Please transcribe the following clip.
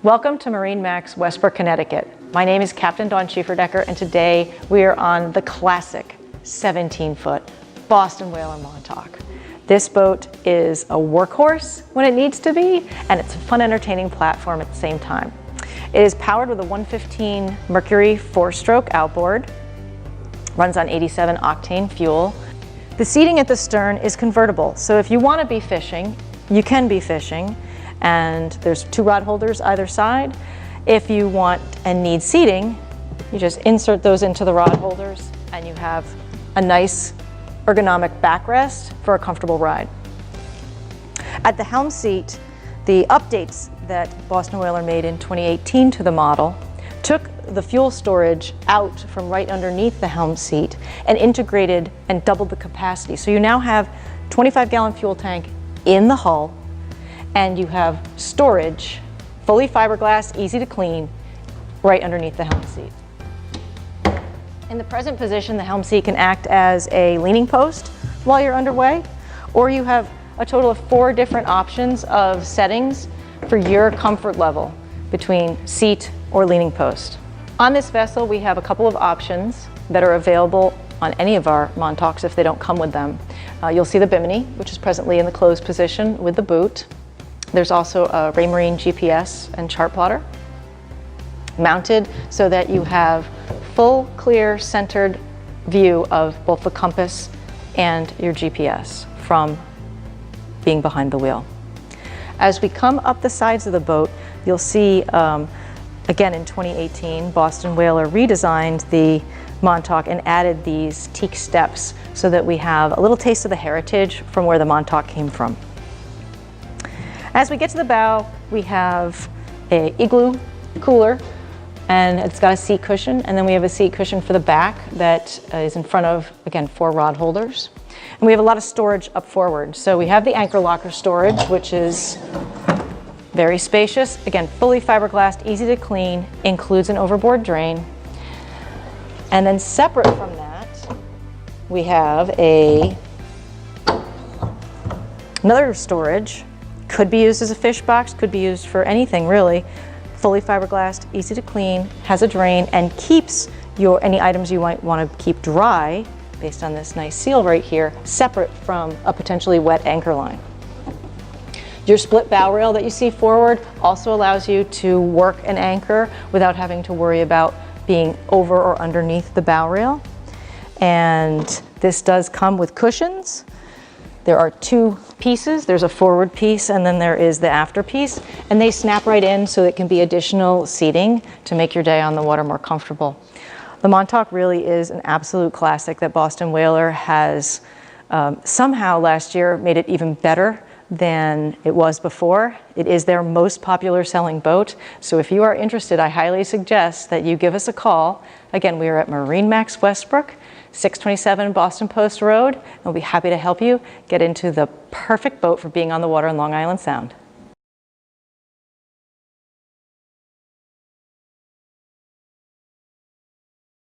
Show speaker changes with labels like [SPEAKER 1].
[SPEAKER 1] Welcome to MarineMax Westbrook, Connecticut. My name is Captain Dawn Schieferdecker, and today we are on the classic 17-foot Boston Whaler Montauk. This boat is a workhorse when it needs to be, and it's a fun, entertaining platform at the same time. It is powered with a 115 Mercury 4-stroke outboard, runs on 87 octane fuel. The seating at the stern is convertible, so if you want to be fishing, you can be fishing, and there's 2 rod holders either side. If you want and need seating, you just insert those into the rod holders and you have a nice ergonomic backrest for a comfortable ride. At the Helm Seat, the updates that Boston Whaler made in 2018 to the model took the fuel storage out from right underneath the Helm Seat and integrated and doubled the capacity. So you now have 25-gallon fuel tank in the hull, and you have storage, fully fiberglass, easy to clean, right underneath the Helm Seat. In the present position, the Helm Seat can act as a leaning post while you're underway, or you have a total of 4 different options of settings for your comfort level between seat or leaning post. On this vessel, we have a couple of options that are available on any of our Montauks if they don't come with them. You'll see the bimini, which is presently in the closed position with the boot. There's also a Raymarine GPS and chart plotter mounted so that you have full, clear, centered view of both the compass and your GPS from being behind the wheel. As we come up the sides of the boat, you'll see, again in 2018, Boston Whaler redesigned the Montauk and added these teak steps so that we have a little taste of the heritage from where the Montauk came from. As we get to the bow, we have an igloo cooler, and it's got a seat cushion, and then we have a seat cushion for the back that is in front of, again, 4 rod holders. And we have a lot of storage up forward. So we have the anchor locker storage, which is very spacious. Again, fully fiberglassed, easy to clean, includes an overboard drain. And then separate from that, we have another storage. Could be used as a fish box, could be used for anything really. Fully fiberglassed, easy to clean, has a drain, and keeps any items you might want to keep dry, based on this nice seal right here, separate from a potentially wet anchor line. Your split bow rail that you see forward also allows you to work an anchor without having to worry about being over or underneath the bow rail. And this does come with cushions. There are 2 pieces. There's a forward piece and then there is the after piece, and they snap right in so it can be additional seating to make your day on the water more comfortable. The Montauk really is an absolute classic that Boston Whaler has somehow last year made it even better than it was before. It is their most popular selling boat. So if you are interested, I highly suggest that you give us a call. Again, we are at MarineMax Westbrook, 627 Boston Post Road, and we'll be happy to help you get into the perfect boat for being on the water in Long Island Sound.